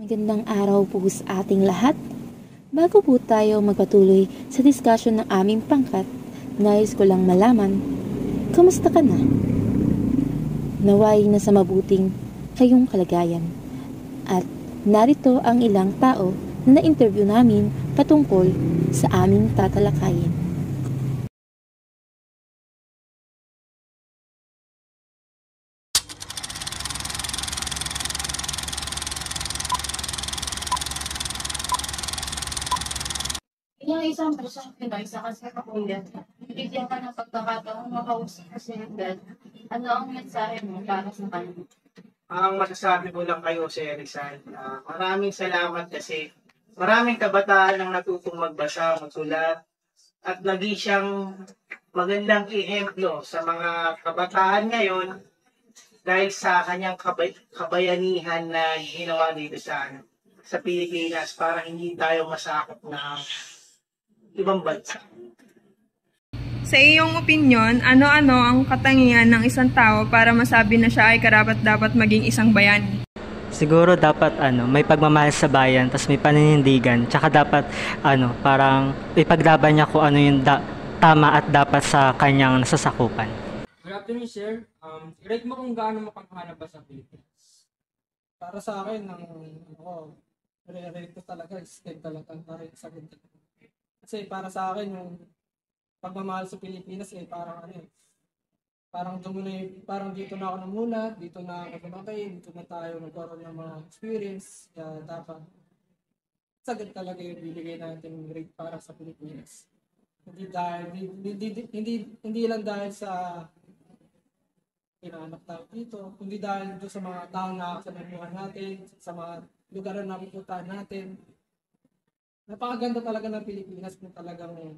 Magandang araw po sa ating lahat. Bago po tayo magpatuloy sa discussion ng aming pangkat, nais ko lang malaman, kamusta ka na? Naway na sa mabuting kayong kalagayan. At narito ang ilang tao na na-interview namin patungkol sa aming tatalakayin. Yung isang puso Pinoy sa kasalukuyan, bigyan ka ng pagkakataong makausap si Dad. Ano ang mensahe mo para sa kanya? Ang masasabi ko lang kayo, Sir Rizal, maraming salamat kasi maraming kabataan ang natutong magbasa, magsulat, at naging siyang magandang ehemplo sa mga kabataan ngayon dahil sa kanyang kabayanihan na ginawa dito sa Pilipinas para hindi tayo masakop ng ibang bansa. Sa iyong opinyon, ano-ano ang katangian ng isang tao para masabi na siya ay karapat-dapat maging isang bayani? Siguro dapat may pagmamahal sa bayan, tas may paninindigan, tsaka dapat parang ipaglaban niya kung ano yung tama at dapat sa kanyang nasasakupan. Good afternoon, sir. Rate mo kung gaano mapagmahal ba sa Pilipinas? Para sa akin, re-rate ko talaga is 10 talaga para sa ganito. Kasi para sa akin, yung pagmamahal sa Pilipinas parang parang dito na ako namulat, dito na ako lumaki, dito na tayo nagkaroon ng mga experience. Kaya dapat sagad talaga yung bibigay natin grade para sa Pilipinas. Hindi lang dahil sa pinanganak tayo dito, kundi dahil doon sa mga taong nakakasalamuhan natin, sa mga lugar na napupuntahan natin. Napakaganda talaga ng Pilipinas kung talagang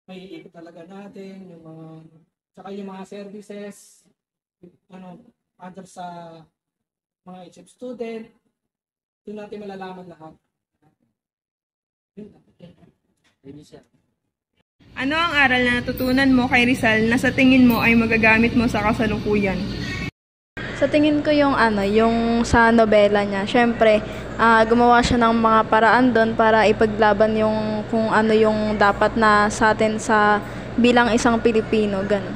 may iikot talaga natin, tsaka yung mga services, under sa mga HF student, doon natin malalaman lahat. Ano ang aral na natutunan mo kay Rizal na sa tingin mo ay magagamit mo sa kasalukuyan? Sa tingin ko yung sa nobela niya, syempre, gumawa siya ng mga paraan doon para ipaglaban yung kung ano yung dapat na sa atin bilang isang Pilipino, ganun.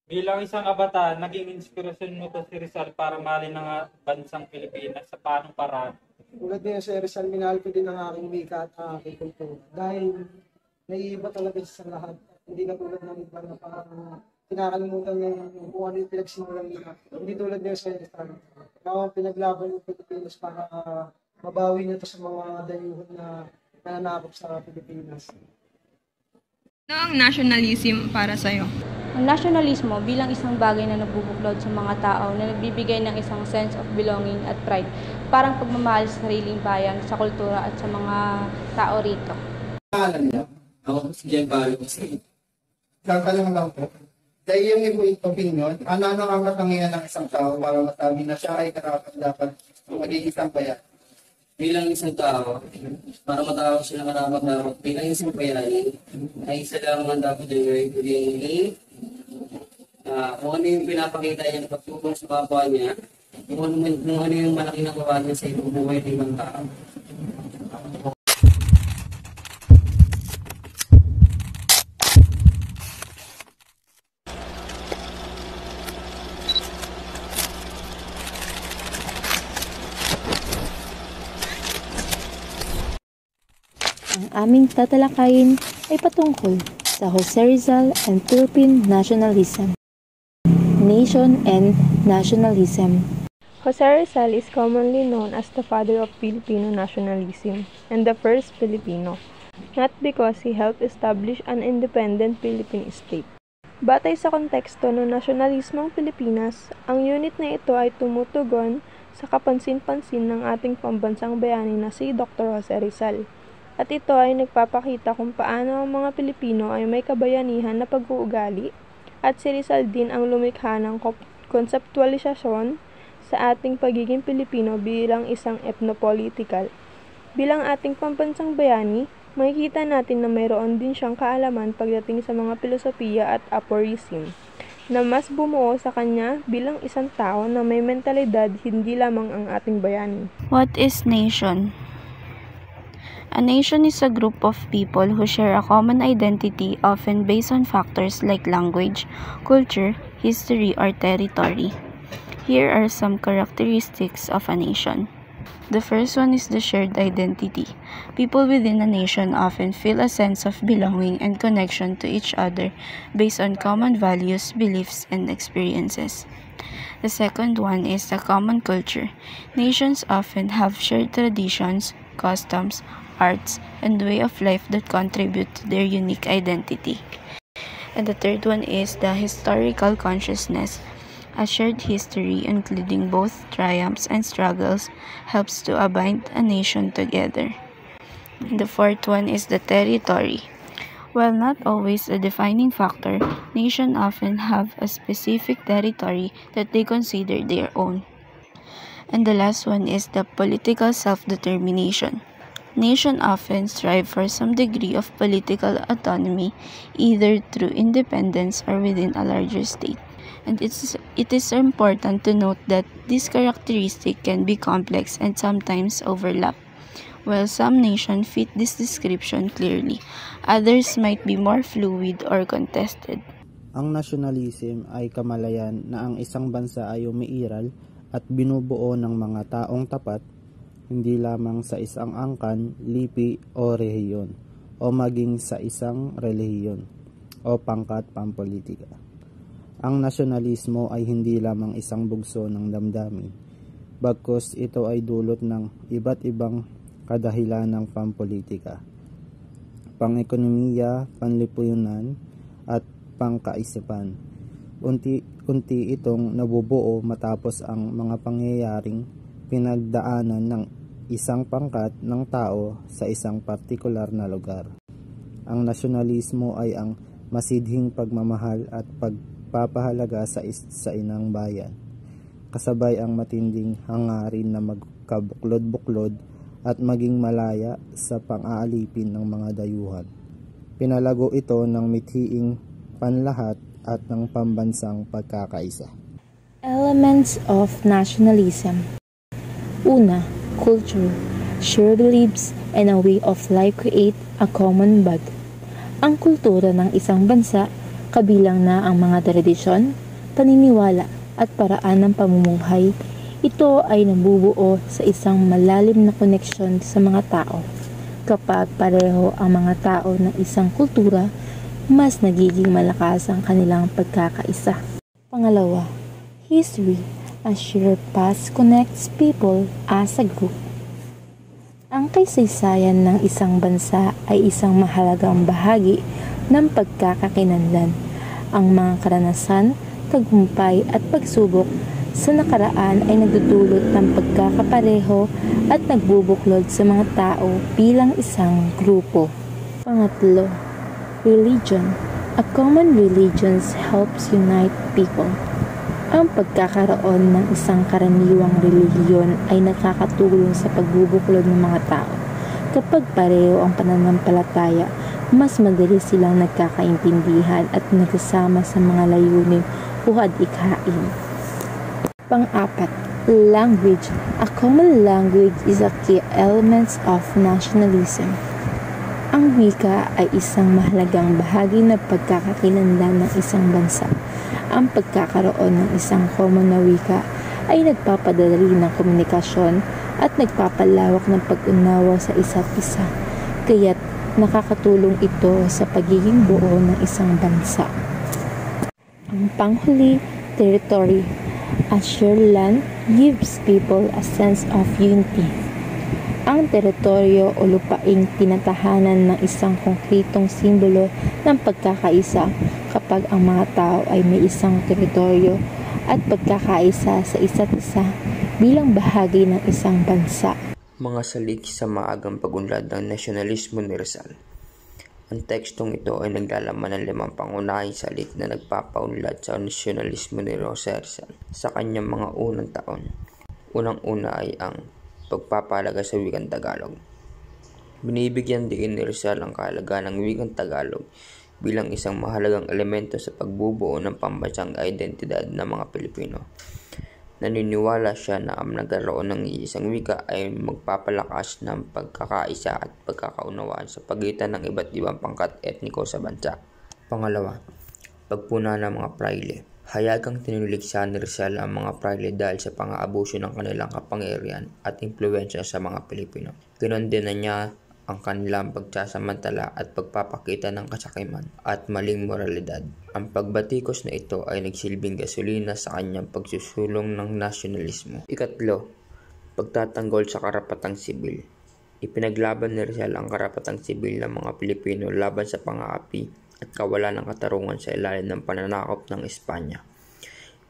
Bilang isang kabataan, naging inspirasyon mo to si Rizal para mahalin ng bansang Pilipinas sa paanong paraan? Tulad niya si Rizal, minahal ko din ang aking wika at ang aking kultura. Dahil naiiba talaga siya sa lahat. Hindi na tulad ng iba na parang kinakalimutan niya kung ano yung pinagsimulan niya. Hindi tulad niya sa Rizal. Kaya pinaglaban ng Pilipinas para mabawi niya to sa mga dayuhan na nananakop sa Pilipinas. Ano ang nationalism para sa'yo? Ang nasyonalismo bilang isang bagay na nagbubuklod sa mga tao na nagbibigay ng isang sense of belonging at pride, parang pagmamahal sa sariling bayan, sa kultura at sa mga tao rito. Alam niya, ako si Giancarlo kasi kakalong lang po. Dahil yung opinion, ano ang katangian ng isang tao para masabi na siya ay karapat-dapat maging isang bayan? Bilang isang tao, para matawag siya ng karapat-dapat bilang isang bayani, ay isa lang ang dapat yung kung ano yung pinapakita niya ng pagtulong sa kapwa niya, kung ano yung malaking nakuha niya sa ibang buhay ng ibang tao. Ang aming tatalakayin ay patungkol sa Jose Rizal and Philippine Nationalism. Nation and Nationalism. Jose Rizal is commonly known as the father of Filipino nationalism and the first Filipino, not because he helped establish an independent Philippine state. Batay sa konteksto ng nasyonalismong Pilipinas, ang unit na ito ay tumutugon sa kapansin-pansin ng ating pambansang bayani na si Dr. Jose Rizal. At ito ay nagpapakita kung paano ang mga Pilipino ay may kabayanihan na pag-uugali at si Rizal din ang lumikha ng konseptualisasyon sa ating pagiging Pilipino bilang isang ethnopolitical. Bilang ating pambansang bayani, makikita natin na mayroon din siyang kaalaman pagdating sa mga filosofiya at aphorism. na mas bumuo sa kanya bilang isang tao na may mentalidad hindi lamang ang ating bayani. What is nation? A nation is a group of people who share a common identity, often based on factors like language, culture, history, or territory. Here are some characteristics of a nation. The first one is the shared identity. People within a nation often feel a sense of belonging and connection to each other based on common values, beliefs, and experiences. The second one is the common culture. Nations often have shared traditions, customs, arts, and way of life that contribute to their unique identity. And the third one is the historical consciousness. A shared history, including both triumphs and struggles, helps to bind a nation together. And the fourth one is the territory. While not always a defining factor, nations often have a specific territory that they consider their own. And the last one is the political self-determination. Nations often strive for some degree of political autonomy, either through independence or within a larger state. And it is important to note that this characteristic can be complex and sometimes overlap. While some nations fit this description clearly, others might be more fluid or contested. Ang nationalism ay kamalayan na ang isang bansa ay umiiral at binubuo ng mga taong tapat, hindi lamang sa isang angkan, lipi o rehiyon, o maging sa isang relihiyon o pangkat pampolitika. Ang nasyonalismo ay hindi lamang isang bugso ng damdamin, bagkus ito ay dulot ng iba't ibang kadahilan ng pampolitika, pang-ekonomiya, panlipunan at pangkaisipan. Unti-unti itong nabubuo matapos ang mga pangyayaring pinagdaanan ng isang pangkat ng tao sa isang partikular na lugar. Ang nasyonalismo ay ang masidhing pagmamahal at pagpapahalaga sa inang bayan, kasabay ang matinding hangarin na magkabuklod-buklod at maging malaya sa pang-aalipin ng mga dayuhan. Pinalago ito ng mithiing panlahat at ng pambansang pagkakaisa. Elements of nationalism. Una, culture, shared beliefs, and a way of life create a common bond. Ang kultura ng isang bansa, kabilang na ang mga tradisyon, paniniwala, at paraan ng pamumuhay, ito ay nabubuo sa isang malalim na koneksyon sa mga tao. Kapag pareho ang mga tao ng isang kultura, mas nagiging malakas ang kanilang pagkakaisa. Pangalawa, history. A shared past connects people as a group. Ang kaysaysayan ng isang bansa ay isang mahalagang bahagi ng pagkakakinlangan. Ang mga karanasan, tagumpay at pagsubok sa nakaraan ay nagdudulot ng pagkakapareho at nagbubuklod sa mga tao bilang isang grupo. Pangatlo, religion. A common religion helps unite people. Ang pagkakaroon ng isang karaniwang relihiyon ay nakakatulong sa pagbubuklod ng mga tao. Kapag pareho ang pananampalataya, mas madali silang nagkakaintindihan at nagsasama sa mga layunin o adhikain. Pang-apat, language. A common language is a key element of nationalism. Ang wika ay isang mahalagang bahagi ng pagkakakilanlan ng isang bansa. Ang pagkakaroon ng isang common na wika ay nagpapadali ng komunikasyon at nagpapalawak ng pag-unawa sa isa't isa. Kaya't nakakatulong ito sa pagiging buo ng isang bansa. Ang panghuli, territory. A shared land gives people a sense of unity. Ang teritoryo o lupaing tinatahanan ng isang konkretong simbolo ng pagkakaisa kapag ang mga tao ay may isang teritoryo at pagkakaisa sa isa't isa bilang bahagi ng isang bansa. Mga salik sa maagang pagunlad ng nasyonalismo ni Rizal. Ang tekstong ito ay naglalaman ng 5 pangunahing salik na nagpapaunlad sa nasyonalismo ni Jose Rizal sa kanyang mga unang taon. Unang-una ay ang pagpapahalaga sa wikang Tagalog. Binibigyan din ni Rizal ang kahalagaan ng wikang Tagalog bilang isang mahalagang elemento sa pagbubuo ng pambansang identidad ng mga Pilipino. Naniniwala siya na ang nagkaroon ng isang wika ay magpapalakas ng pagkakaisa at pagkakaunawaan sa pagitan ng iba't ibang pangkat etniko sa bansa. Pangalawa, pagpuna ng mga praile. Hayagang tinuliksa ni Rizal ang mga praile dahil sa pang-aabuso ng kanilang kapangyarihan at impluwensya sa mga Pilipino. Kinondena niya ang kanilang pagsasamantala at pagpapakita ng kasakiman at maling moralidad. Ang pagbatikos na ito ay nagsilbing gasolina sa kanyang pagsusulong ng nasyonalismo. Ikatlo, pagtatanggol sa karapatang sibil. Ipinaglaban ni Rizal ang karapatang sibil ng mga Pilipino laban sa pang-aapi at kawalan ng katarungan sa ilalim ng pananakop ng Espanya.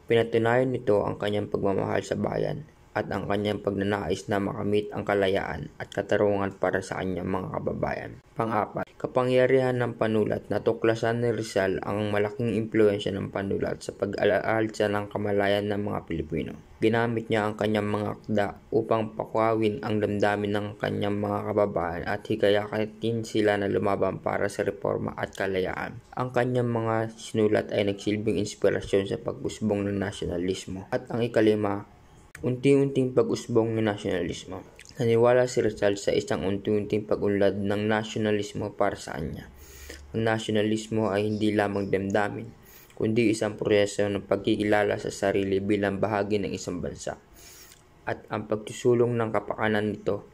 Pinatunayan nito ang kanyang pagmamahal sa bayan at ang kanyang pagnanais na makamit ang kalayaan at katarungan para sa kanyang mga kababayan. Pang-apat, kapangyarihan ng panulat. Natuklasan ni Rizal ang malaking impluwensya ng panulat sa pag-aalsa ng kamalayan ng mga Pilipino. Ginamit niya ang kanyang mga akda upang pakwawin ang damdamin ng kanyang mga kababayan at hikayatin sila na lumaban para sa reforma at kalayaan. Ang kanyang mga sinulat ay nagsilbing inspirasyon sa pag-usbong ng nasyonalismo. At ang ikalima, unti-unting pag-usbong ng nasyonalismo. Naniwala si Rizal sa isang unti-unting pag-unlad ng nasyonalismo para sa kanya. Ang nasyonalismo ay hindi lamang damdamin, kundi isang proseso ng pagkikilala sa sarili bilang bahagi ng isang bansa. At ang pagsusulong ng kapakanan nito,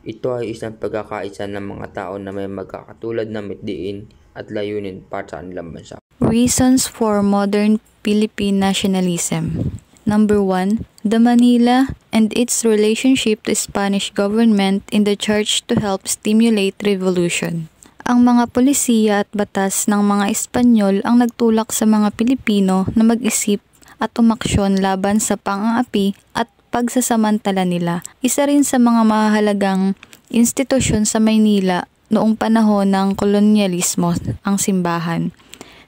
ito ay isang pagkakaisa ng mga tao na may magkakatulad na mitdiin at layunin para sa kanilang bansa. Reasons for modern Philippine nationalism. Number 1, the Manila and its relationship to Spanish government in the church to help stimulate revolution. Ang mga polisiya at batas ng mga Espanyol ang nagtulak sa mga Pilipino na mag-isip at umaksyon laban sa pang-aapi at pagsasamantala nila. Isa rin sa mga mahalagang institusyon sa Maynila noong panahon ng kolonyalismo ang simbahan.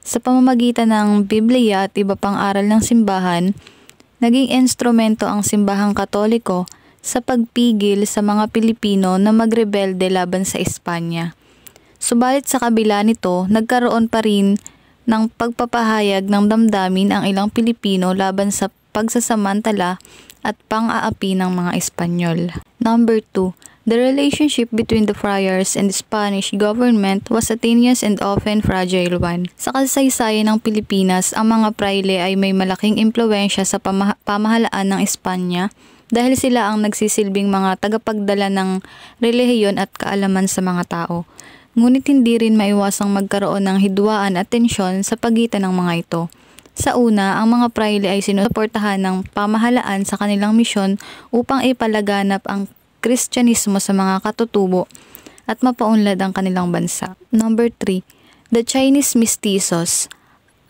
Sa pamamagitan ng Biblia at iba pang aral ng simbahan, naging instrumento ang simbahang Katoliko sa pagpigil sa mga Pilipino na magrebelde laban sa Espanya. Subalit sa kabila nito, nagkaroon pa rin ng pagpapahayag ng damdamin ang ilang Pilipino laban sa pagsasamantala at pang-aapi ng mga Espanyol. Number 2, the relationship between the friars and the Spanish government was a tenuous and often fragile one. Sa kasaysayan ng Pilipinas, ang mga praile ay may malaking impluwensya sa pamahalaan ng Espanya dahil sila ang nagsisilbing mga tagapagdala ng relihiyon at kaalaman sa mga tao. Ngunit hindi rin maiwasang magkaroon ng hidwaan at tensyon sa pagitan ng mga ito. Sa una, ang mga praile ay sinusuportahan ng pamahalaan sa kanilang misyon upang ipalaganap ang Kristyanismo sa mga katutubo at mapaunlad ang kanilang bansa. Number 3, the Chinese mestizos.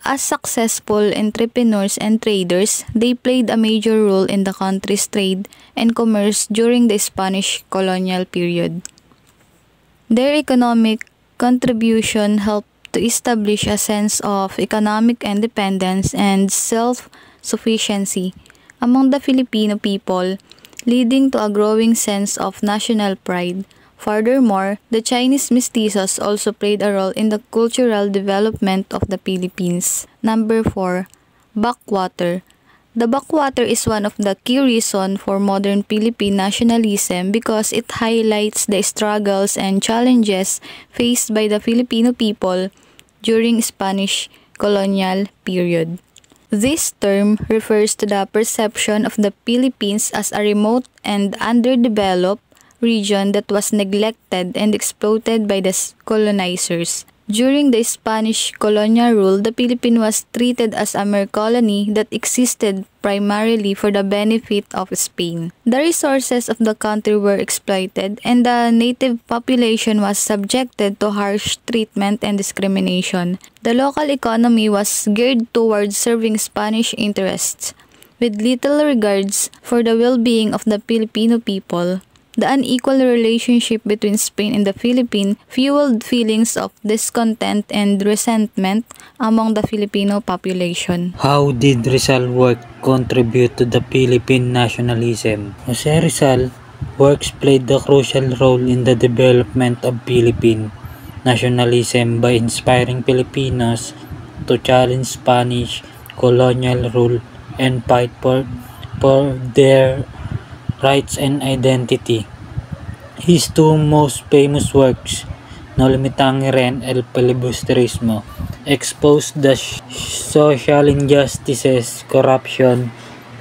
As successful entrepreneurs and traders, they played a major role in the country's trade and commerce during the Spanish colonial period. Their economic contribution helped to establish a sense of economic independence and self-sufficiency among the Filipino people, leading to a growing sense of national pride. Furthermore, the Chinese mestizos also played a role in the cultural development of the Philippines. Number 4, backwater. The backwater is one of the key reasons for modern Philippine nationalism because it highlights the struggles and challenges faced by the Filipino people during Spanish colonial period. This term refers to the perception of the Philippines as a remote and underdeveloped region that was neglected and exploited by the colonizers. During the Spanish colonial rule, the Philippines was treated as a mere colony that existed primarily for the benefit of Spain. The resources of the country were exploited, and the native population was subjected to harsh treatment and discrimination. The local economy was geared towards serving Spanish interests, with little regards for the well-being of the Filipino people. The unequal relationship between Spain and the Philippines fueled feelings of discontent and resentment among the Filipino population. How did Rizal work contribute to the Philippine nationalism? Jose Rizal works played a crucial role in the development of Philippine nationalism by inspiring Filipinos to challenge Spanish colonial rule and fight for their rights and identity. His two most famous works, No Limitang Ren El Filibusterismo, exposed the social injustices, corruption,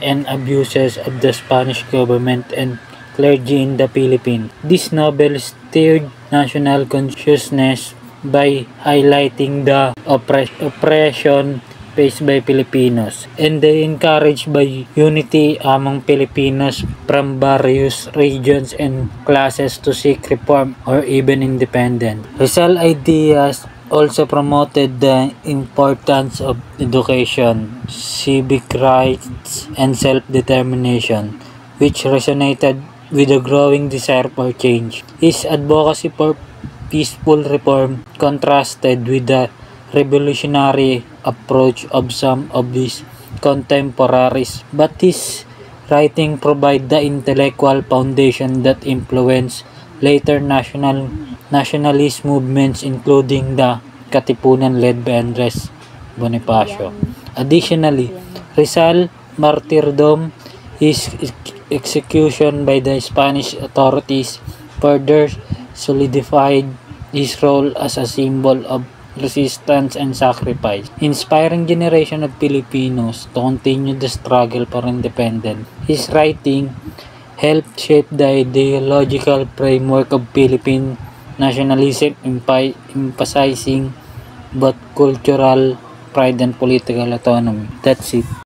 and abuses of the Spanish government and clergy in the Philippines. This novel stirred national consciousness by highlighting the oppression faced by Filipinos, and they encouraged by unity among Filipinos from various regions and classes to seek reform or even independence. Rizal ideas also promoted the importance of education, civic rights, and self-determination, which resonated with a growing desire for change. His advocacy for peaceful reform contrasted with the revolutionary approach of some of his contemporaries, but his writing provide the intellectual foundation that influenced later nationalist movements, including the Katipunan led by Andres Bonifacio. Additionally, Rizal martyrdom, his execution by the Spanish authorities, further solidified his role as a symbol of resistance and sacrifice, inspiring generation of Filipinos to continue the struggle for independence. His writing helped shape the ideological framework of Philippine nationalism, emphasizing both cultural pride and political autonomy. That's it.